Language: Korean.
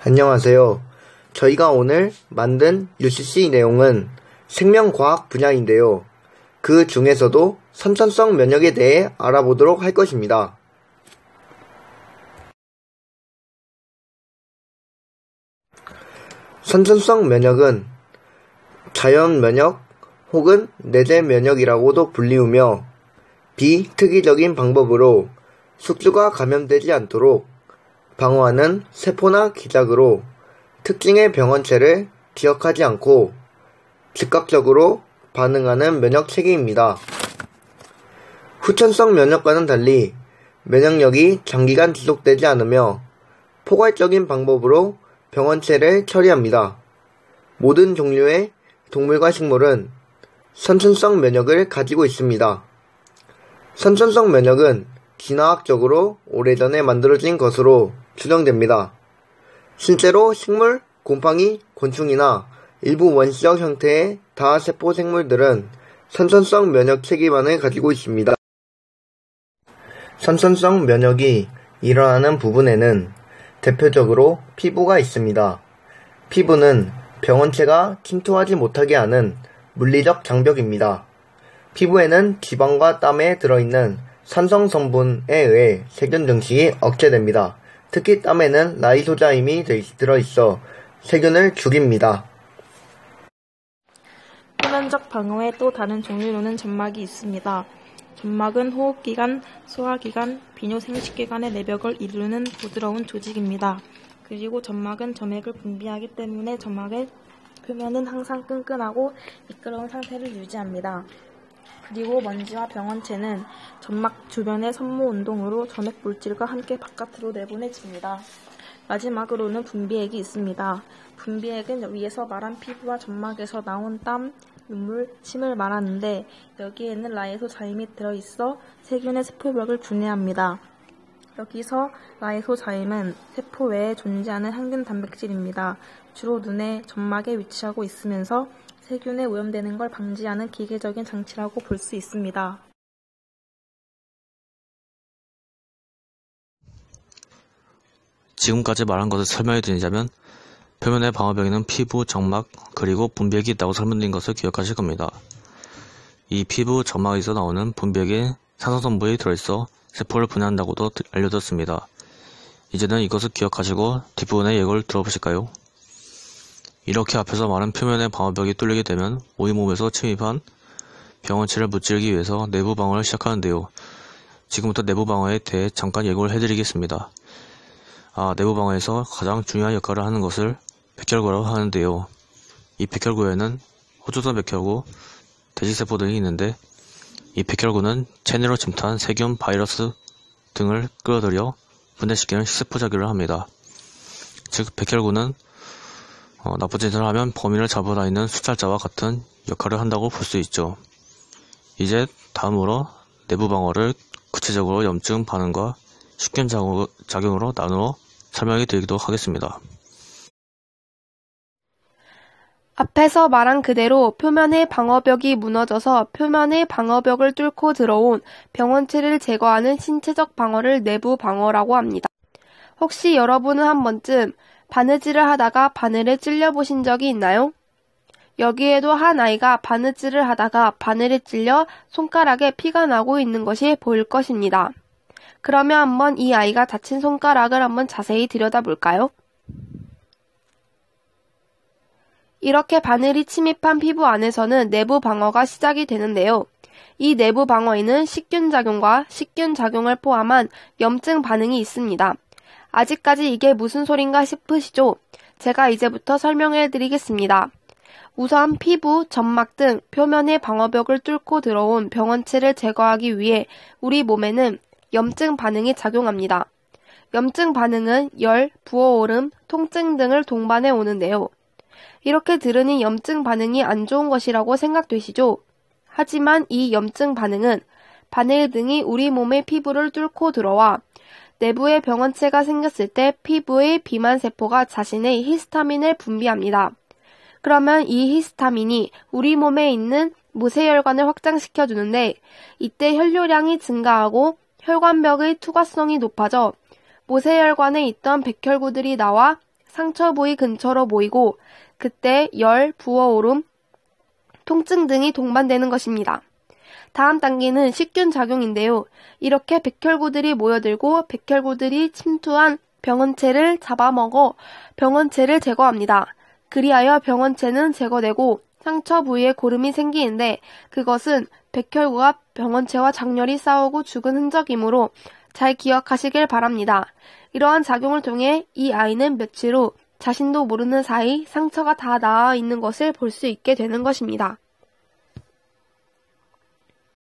안녕하세요. 저희가 오늘 만든 UCC 내용은 생명과학 분야인데요. 그 중에서도 선천성 면역에 대해 알아보도록 할 것입니다. 선천성 면역은 자연 면역 혹은 내재 면역이라고도 불리우며 비특이적인 방법으로 숙주가 감염되지 않도록 방어하는 세포나 기작으로 특징의 병원체를 기억하지 않고 즉각적으로 반응하는 면역 체계입니다. 후천성 면역과는 달리 면역력이 장기간 지속되지 않으며 포괄적인 방법으로 병원체를 처리합니다. 모든 종류의 동물과 식물은 선천성 면역을 가지고 있습니다. 선천성 면역은 진화학적으로 오래전에 만들어진 것으로 추정됩니다. 실제로 식물, 곰팡이, 곤충이나 일부 원시적 형태의 다세포 생물들은 선천성 면역 체계만을 가지고 있습니다. 선천성 면역이 일어나는 부분에는 대표적으로 피부가 있습니다. 피부는 병원체가 침투하지 못하게 하는 물리적 장벽입니다. 피부에는 지방과 땀에 들어있는 산성 성분에 의해 세균 증식이 억제됩니다. 특히 땀에는 라이소자임이 들어있어 세균을 죽입니다. 표면적 방어의 또 다른 종류로는 점막이 있습니다. 점막은 호흡기관, 소화기관, 비뇨생식기관의 내벽을 이루는 부드러운 조직입니다. 그리고 점막은 점액을 분비하기 때문에 점막의 표면은 항상 끈끈하고 미끄러운 상태를 유지합니다. 그리고 먼지와 병원체는 점막 주변의 섬모 운동으로 점액 물질과 함께 바깥으로 내보내집니다. 마지막으로는 분비액이 있습니다. 분비액은 위에서 말한 피부와 점막에서 나온 땀, 눈물, 침을 말하는데 여기에는 라이소자임이 들어있어 세균의 세포벽을 분해합니다. 여기서 라이소자임은 세포 외에 존재하는 항균 단백질입니다. 주로 눈에 점막에 위치하고 있으면서 세균에 오염되는 걸 방지하는 기계적인 장치라고 볼 수 있습니다. 지금까지 말한 것을 설명해 드리자면 표면의 방어벽에는 피부, 점막, 그리고 분비액이 있다고 설명드린 것을 기억하실 겁니다. 이 피부, 점막에서 나오는 분비액에 산성성분이 들어있어 세포를 분해한다고도 알려졌습니다. 이제는 이것을 기억하시고 뒷부분의 예고를 들어보실까요? 이렇게 앞에서 말한 표면의 방어벽이 뚫리게 되면 우리 몸에서 침입한 병원체를 무찌르기 위해서 내부 방어를 시작하는데요. 지금부터 내부 방어에 대해 잠깐 예고를 해드리겠습니다. 내부 방어에서 가장 중요한 역할을 하는 것을 백혈구라고 하는데요. 이 백혈구에는 호주선 백혈구, 돼지세포 등이 있는데 이 백혈구는 체내로 침투한 세균, 바이러스 등을 끌어들여 분해시키는 식세포 작용을 합니다. 즉 백혈구는 나쁜 짓을 하면 범인을 잡아다니는 수찰자와 같은 역할을 한다고 볼 수 있죠. 이제 다음으로 내부 방어를 구체적으로 염증 반응과 식균 작용으로 나누어 설명해 드리도록 하겠습니다. 앞에서 말한 그대로 표면의 방어벽이 무너져서 표면의 방어벽을 뚫고 들어온 병원체를 제거하는 신체적 방어를 내부 방어라고 합니다. 혹시 여러분은 한 번쯤 바느질을 하다가 바늘에 찔려 보신 적이 있나요? 여기에도 한 아이가 바느질을 하다가 바늘에 찔려 손가락에 피가 나고 있는 것이 보일 것입니다. 그러면 한번 이 아이가 다친 손가락을 한번 자세히 들여다볼까요? 이렇게 바늘이 침입한 피부 안에서는 내부 방어가 시작이 되는데요. 이 내부 방어에는 식균 작용과 식균 작용을 포함한 염증 반응이 있습니다. 아직까지 이게 무슨 소린가 싶으시죠? 제가 이제부터 설명해 드리겠습니다. 우선 피부, 점막 등 표면의 방어벽을 뚫고 들어온 병원체를 제거하기 위해 우리 몸에는 염증 반응이 작용합니다. 염증 반응은 열, 부어오름, 통증 등을 동반해 오는데요. 이렇게 들으니 염증 반응이 안 좋은 것이라고 생각되시죠? 하지만 이 염증 반응은 바늘 등이 우리 몸의 피부를 뚫고 들어와 내부에 병원체가 생겼을 때 피부의 비만세포가 자신의 히스타민을 분비합니다. 그러면 이 히스타민이 우리 몸에 있는 모세혈관을 확장시켜주는데 이때 혈류량이 증가하고 혈관벽의 투과성이 높아져 모세혈관에 있던 백혈구들이 나와 상처 부위 근처로 모이고 그때 열, 부어오름, 통증 등이 동반되는 것입니다. 다음 단계는 식균 작용인데요. 이렇게 백혈구들이 모여들고 백혈구들이 침투한 병원체를 잡아먹어 병원체를 제거합니다. 그리하여 병원체는 제거되고 상처 부위에 고름이 생기는데 그것은 백혈구가 병원체와 장렬히 싸우고 죽은 흔적이므로 잘 기억하시길 바랍니다. 이러한 작용을 통해 이 아이는 며칠 후 자신도 모르는 사이 상처가 다 나아 있는 것을 볼 수 있게 되는 것입니다.